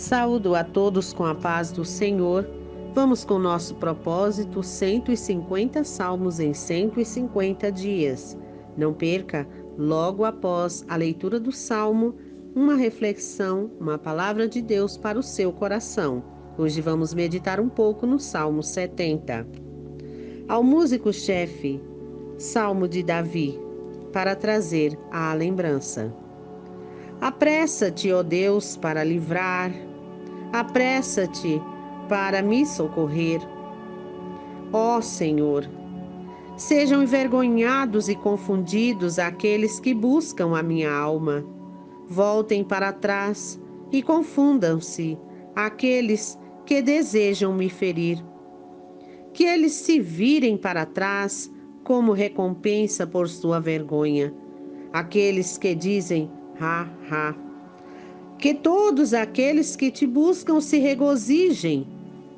Saúdo a todos com a paz do Senhor. Vamos com nosso propósito, 150 salmos em 150 dias. Não perca, logo após a leitura do salmo, uma reflexão, uma palavra de Deus para o seu coração. Hoje vamos meditar um pouco no Salmo 70. Ao músico-chefe, Salmo de Davi, para trazer à lembrança. Apressa-te, ó Deus, para livrar, apressa-te para me socorrer. Ó Senhor, sejam envergonhados e confundidos aqueles que buscam a minha alma. Voltem para trás e confundam-se aqueles que desejam me ferir. Que eles se virem para trás como recompensa por sua vergonha. Aqueles que dizem, ha, ha. Que todos aqueles que te buscam se regozijem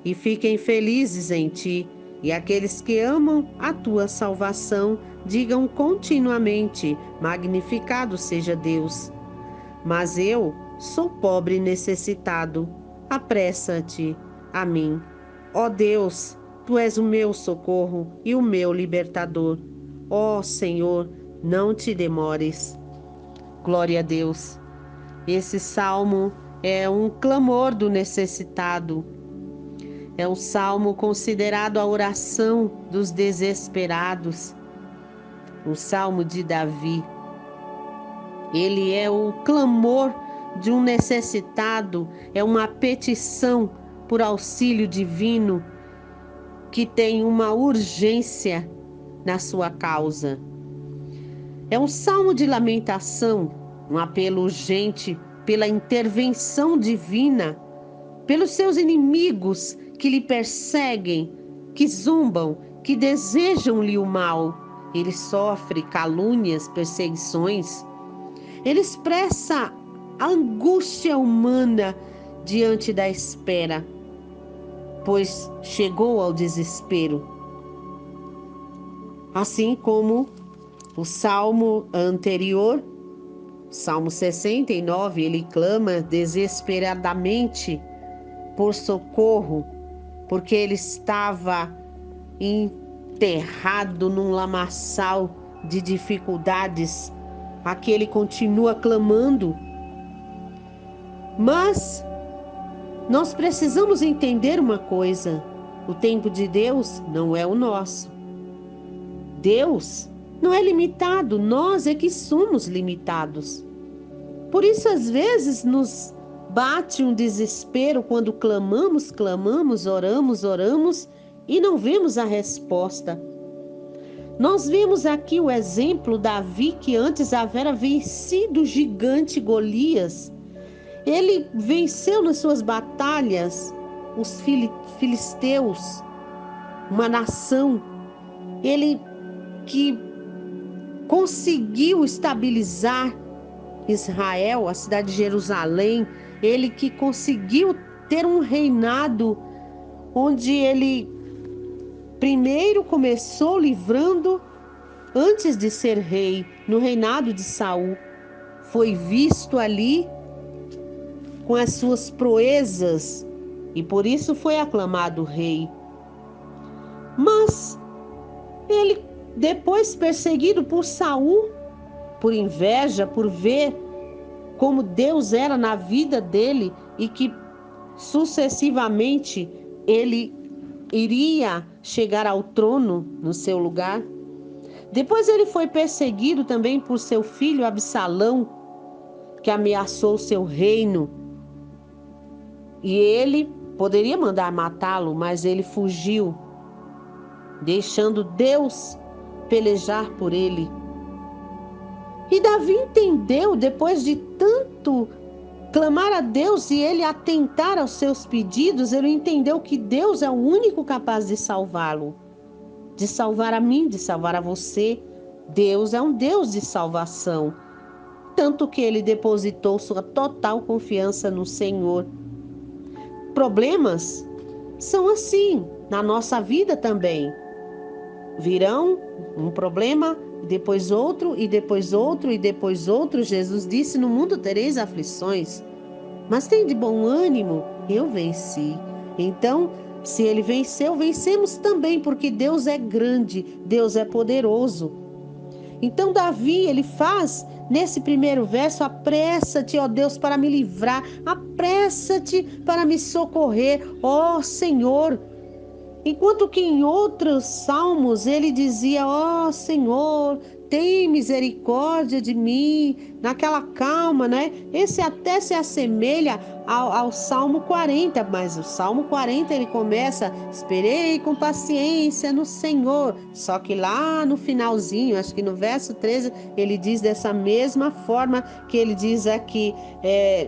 e fiquem felizes em ti, e aqueles que amam a tua salvação digam continuamente, magnificado seja Deus. Mas eu sou pobre e necessitado, apressa-te a mim. Ó Deus, tu és o meu socorro e o meu libertador. Ó Senhor, não te demores. Glória a Deus. Esse salmo é um clamor do necessitado. É um salmo considerado a oração dos desesperados. Um salmo de Davi. Ele é o clamor de um necessitado, é uma petição por auxílio divino que tem uma urgência na sua causa. É um salmo de lamentação, um apelo urgente pela intervenção divina, pelos seus inimigos que lhe perseguem, que zombam, que desejam-lhe o mal. Ele sofre calúnias, perseguições. Ele expressa a angústia humana diante da espera, pois chegou ao desespero. Assim como o salmo anterior, Salmo 69, ele clama desesperadamente por socorro, porque ele estava enterrado num lamaçal de dificuldades. Aqui ele continua clamando. Mas nós precisamos entender uma coisa: o tempo de Deus não é o nosso. Deus não é limitado, nós é que somos limitados. Por isso, às vezes, nos bate um desespero quando clamamos, oramos e não vemos a resposta. Nós vimos aqui o exemplo de Davi, que antes havia vencido o gigante Golias. Ele venceu nas suas batalhas os filisteus, uma nação. Ele que conseguiu estabilizar Israel, a cidade de Jerusalém. Ele que conseguiu ter um reinado onde ele primeiro começou livrando, antes de ser rei, no reinado de Saul. Foi visto ali com as suas proezas e por isso foi aclamado rei. Mas ele, depois perseguido por Saul, por inveja, por ver como Deus era na vida dele e que sucessivamente ele iria chegar ao trono no seu lugar. Depois ele foi perseguido também por seu filho Absalão, que ameaçou seu reino. E ele poderia mandar matá-lo, mas ele fugiu, deixando Deus pelejar por ele. E Davi entendeu, depois de tanto clamar a Deus e ele atentar aos seus pedidos, ele entendeu que Deus é o único capaz de salvá-lo, de salvar a mim, de salvar a você. Deus é um Deus de salvação, tanto que ele depositou sua total confiança no Senhor. Problemas são assim na nossa vida também. Virão um problema, depois outro, e depois outro, e depois outro. Jesus disse: no mundo tereis aflições. mas tem de bom ânimo, eu venci. Então, se ele venceu, vencemos também, porque Deus é grande, Deus é poderoso. Então Davi, ele faz nesse primeiro verso: apressa-te, ó Deus, para me livrar, apressa-te para me socorrer, ó Senhor. Enquanto que em outros salmos ele dizia: ó Senhor, tem misericórdia de mim, naquela calma, né? Esse até se assemelha ao Salmo 40, mas o Salmo 40 ele começa: esperei com paciência no Senhor. Só que lá no finalzinho, acho que no verso 13, ele diz dessa mesma forma que ele diz aqui,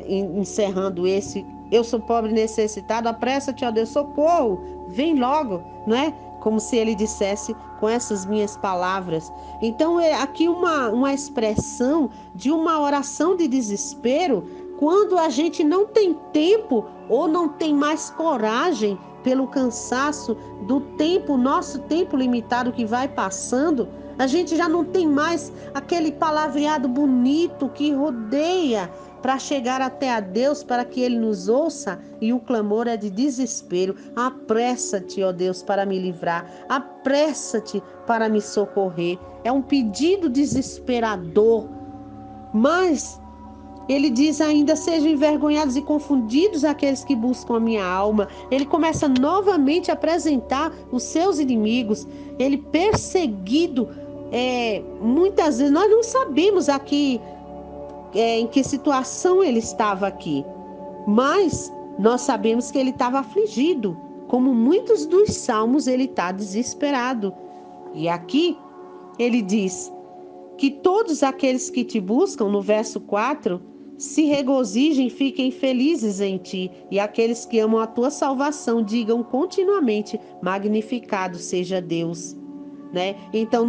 encerrando esse: eu sou pobre e necessitado, apressa-te, ó Deus, socorro, vem logo, não é? Como se ele dissesse com essas minhas palavras. Então é aqui uma expressão de uma oração de desespero, quando a gente não tem tempo ou não tem mais coragem pelo cansaço do tempo, nosso tempo limitado que vai passando. A gente já não tem mais aquele palavreado bonito que rodeia para chegar até a Deus, para que Ele nos ouça, e o clamor é de desespero: apressa-te, ó Deus, para me livrar, apressa-te para me socorrer. É um pedido desesperador, mas ele diz ainda: sejam envergonhados e confundidos aqueles que buscam a minha alma. Ele começa novamente a apresentar os seus inimigos, ele perseguido. Muitas vezes nós não sabemos aqui em que situação ele estava aqui, mas nós sabemos que ele estava afligido. Como muitos dos salmos, ele está desesperado. E aqui ele diz que todos aqueles que te buscam, no verso 4, se regozijem e fiquem felizes em ti, e aqueles que amam a tua salvação digam continuamente: magnificado seja Deus. Né? Então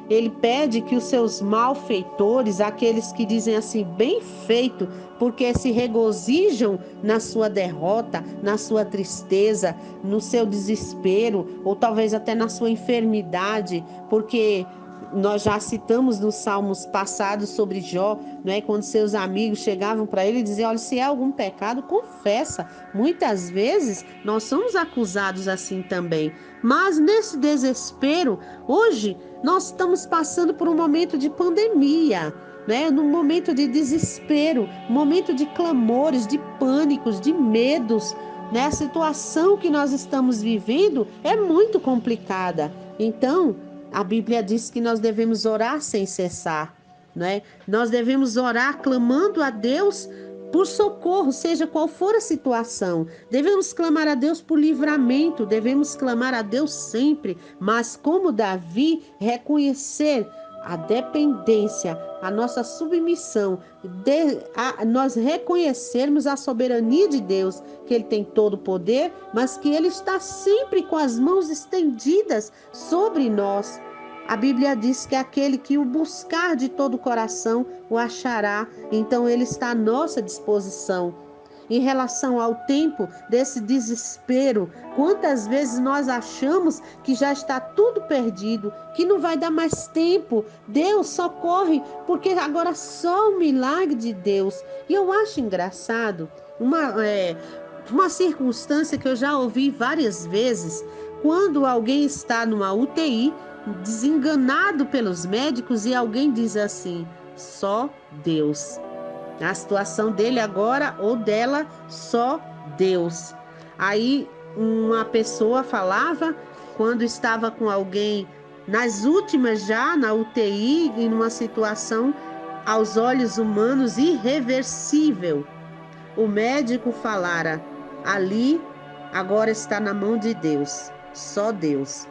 ele pede que os seus malfeitores, aqueles que dizem assim: bem feito, porque se regozijam na sua derrota, na sua tristeza, no seu desespero, ou talvez até na sua enfermidade, porque nós já citamos nos salmos passados sobre Jó, né? Quando seus amigos chegavam para ele e diziam: olha, se há algum pecado, confessa. Muitas vezes nós somos acusados assim também. Mas nesse desespero, hoje nós estamos passando por um momento de pandemia, né? Num momento de desespero, momento de clamores, de pânicos, de medos. Né? A situação que nós estamos vivendo é muito complicada. Então, a Bíblia diz que nós devemos orar sem cessar, né? Nós devemos orar clamando a Deus por socorro, seja qual for a situação. Devemos clamar a Deus por livramento, devemos clamar a Deus sempre, mas como Davi, reconhecer a dependência, a nossa submissão, nós reconhecermos a soberania de Deus, que Ele tem todo o poder, mas que Ele está sempre com as mãos estendidas sobre nós. A Bíblia diz que aquele que o buscar de todo o coração o achará, então Ele está à nossa disposição. Em relação ao tempo desse desespero, quantas vezes nós achamos que já está tudo perdido, que não vai dar mais tempo. Deus socorre, porque agora só o milagre de Deus. E eu acho engraçado uma circunstância que eu já ouvi várias vezes, quando alguém está numa UTI, desenganado pelos médicos, e alguém diz assim: só Deus. A situação dele agora ou dela, só Deus. Aí uma pessoa falava, quando estava com alguém nas últimas já, na UTI, em uma situação aos olhos humanos irreversível, o médico falara: ali agora está na mão de Deus, só Deus.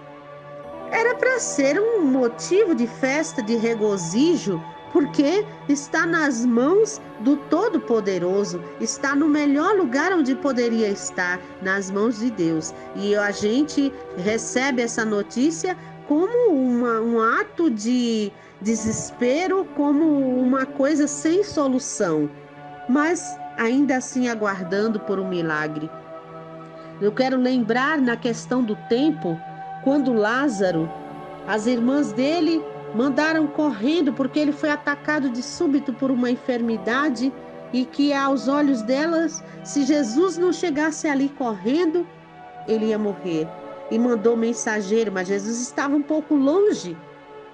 Era para ser um motivo de festa, de regozijo, porque está nas mãos do Todo-Poderoso, está no melhor lugar onde poderia estar, nas mãos de Deus. E a gente recebe essa notícia como um ato de desespero, como uma coisa sem solução, mas ainda assim aguardando por um milagre. Eu quero lembrar na questão do tempo, quando Lázaro, as irmãs dele mandaram correndo porque ele foi atacado de súbito por uma enfermidade, e que aos olhos delas, se Jesus não chegasse ali correndo, ele ia morrer. E mandou mensageiro, mas Jesus estava um pouco longe,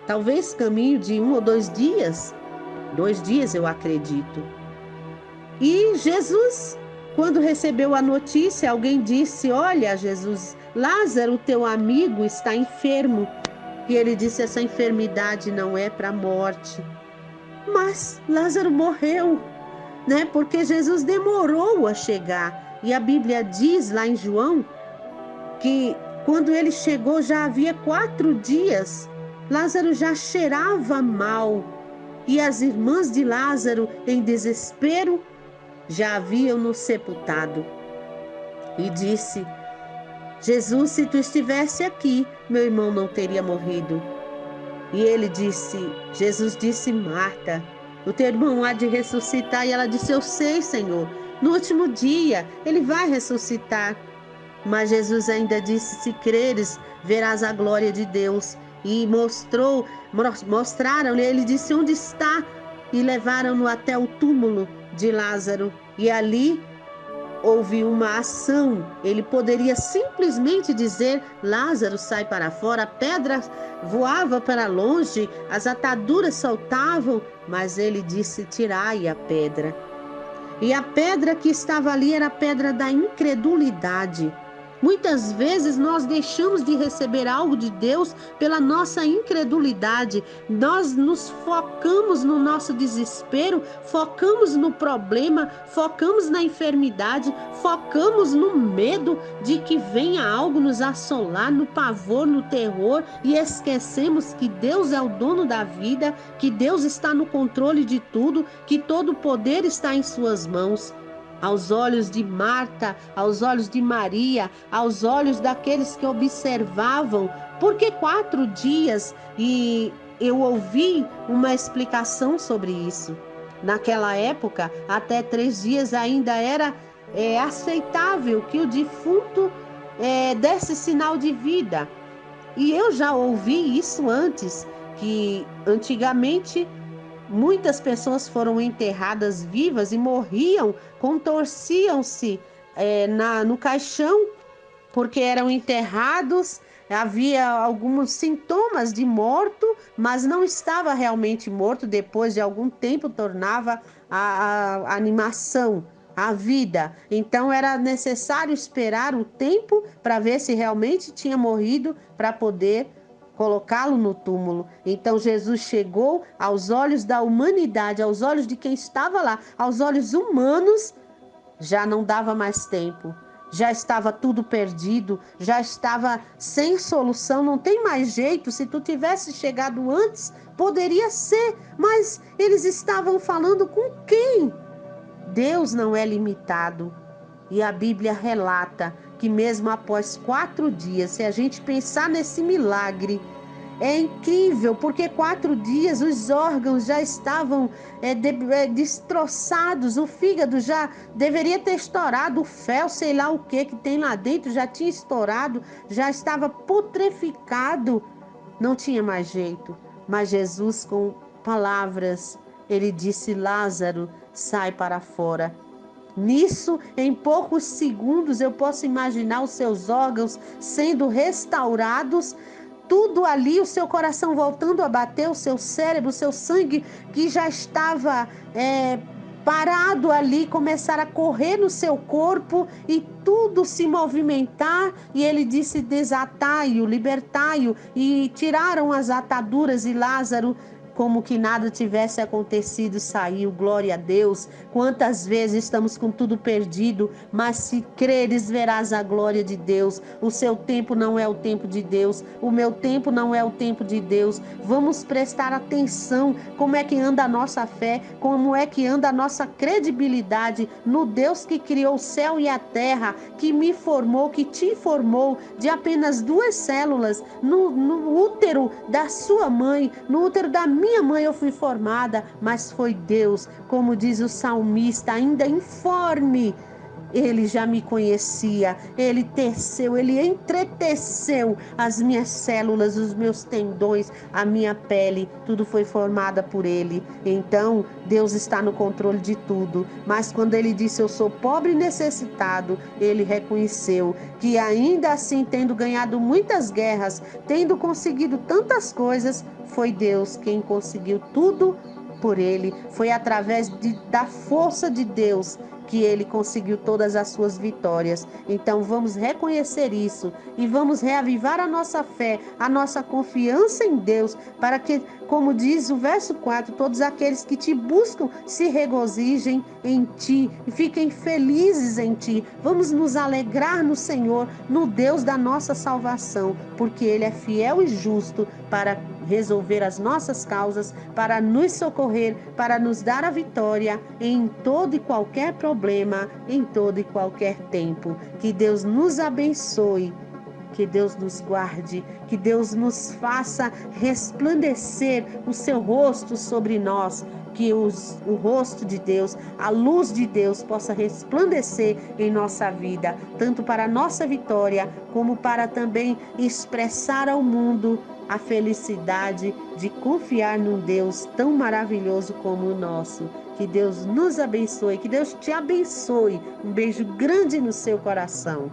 talvez caminho de 1 ou 2 dias, 2 dias eu acredito. E Jesus, quando recebeu a notícia, alguém disse: olha, Jesus, Lázaro, teu amigo, está enfermo. E ele disse: essa enfermidade não é para a morte. Mas Lázaro morreu, né? Porque Jesus demorou a chegar. E a Bíblia diz lá em João que quando ele chegou já havia 4 dias. Lázaro já cheirava mal. E as irmãs de Lázaro, em desespero, já haviam-no sepultado. E disse: Jesus, se tu estivesse aqui, meu irmão não teria morrido. E Jesus disse: Marta, o teu irmão há de ressuscitar. E ela disse: eu sei, Senhor, no último dia ele vai ressuscitar. Mas Jesus ainda disse: se creres, verás a glória de Deus. E mostraram-lhe, ele disse: onde está? E levaram-no até o túmulo de Lázaro. E ali houve uma ação. Ele poderia simplesmente dizer: Lázaro, sai para fora. A pedra voava para longe, as ataduras saltavam, mas ele disse: tirai a pedra. E a pedra que estava ali era a pedra da incredulidade. Muitas vezes nós deixamos de receber algo de Deus pela nossa incredulidade. Nós nos focamos no nosso desespero, focamos no problema, focamos na enfermidade, focamos no medo de que venha algo nos assolar, no pavor, no terror, e esquecemos que Deus é o dono da vida, que Deus está no controle de tudo, que todo o poder está em suas mãos. Aos olhos de Marta, aos olhos de Maria, aos olhos daqueles que observavam, por que 4 dias? E eu ouvi uma explicação sobre isso. Naquela época, até 3 dias ainda era aceitável que o defunto desse sinal de vida. E eu já ouvi isso antes, que antigamente muitas pessoas foram enterradas vivas e morriam, contorciam-se no caixão, porque eram enterrados. Havia alguns sintomas de morto, mas não estava realmente morto. Depois de algum tempo tornava a animação, a vida. Então era necessário esperar o tempo para ver se realmente tinha morrido, para poder colocá-lo no túmulo. Então Jesus chegou aos olhos da humanidade, aos olhos de quem estava lá, aos olhos humanos. Já não dava mais tempo, já estava tudo perdido, já estava sem solução, não tem mais jeito. Se tu tivesse chegado antes, poderia ser, mas eles estavam falando com quem? Deus não é limitado. E a Bíblia relata que mesmo após 4 dias, se a gente pensar nesse milagre, é incrível, porque 4 dias os órgãos já estavam destroçados, o fígado já deveria ter estourado, o fel, sei lá o que tem lá dentro, já tinha estourado, já estava putreficado, não tinha mais jeito. Mas Jesus, com palavras, ele disse: Lázaro, sai para fora. Nisso, em poucos segundos, eu posso imaginar os seus órgãos sendo restaurados, tudo ali, o seu coração voltando a bater, o seu cérebro, o seu sangue que já estava parado ali, começar a correr no seu corpo e tudo se movimentar. E ele disse: desatai-o, libertai-o. E tiraram as ataduras e Lázaro, como que nada tivesse acontecido, saiu. Glória a Deus. Quantas vezes estamos com tudo perdido, mas se creres, verás a glória de Deus. O seu tempo não é o tempo de Deus, o meu tempo não é o tempo de Deus. Vamos prestar atenção como é que anda a nossa fé, como é que anda a nossa credibilidade no Deus que criou o céu e a terra, que me formou, que te formou de apenas 2 células no útero da sua mãe, no útero da minha mãe eu fui formada, mas foi Deus, como diz o salmista, ainda informe Ele já me conhecia, ele teceu, ele entreteceu as minhas células, os meus tendões, a minha pele, tudo foi formada por ele. Então, Deus está no controle de tudo. Mas quando ele disse: eu sou pobre e necessitado, ele reconheceu que ainda assim, tendo ganhado muitas guerras, tendo conseguido tantas coisas, foi Deus quem conseguiu tudo por ele. Foi através da força de Deus que ele conseguiu todas as suas vitórias. Então vamos reconhecer isso e vamos reavivar a nossa fé, a nossa confiança em Deus, para que, como diz o verso 4, todos aqueles que te buscam se regozijem em ti e fiquem felizes em ti. Vamos nos alegrar no Senhor, no Deus da nossa salvação, porque ele é fiel e justo para resolver as nossas causas, para nos socorrer, para nos dar a vitória em todo e qualquer problema, em todo e qualquer tempo. Que Deus nos abençoe, que Deus nos guarde, que Deus nos faça resplandecer o seu rosto sobre nós, que o rosto de Deus, a luz de Deus possa resplandecer em nossa vida, tanto para a nossa vitória, como para também expressar ao mundo a felicidade de confiar num Deus tão maravilhoso como o nosso. Que Deus nos abençoe, que Deus te abençoe. Um beijo grande no seu coração.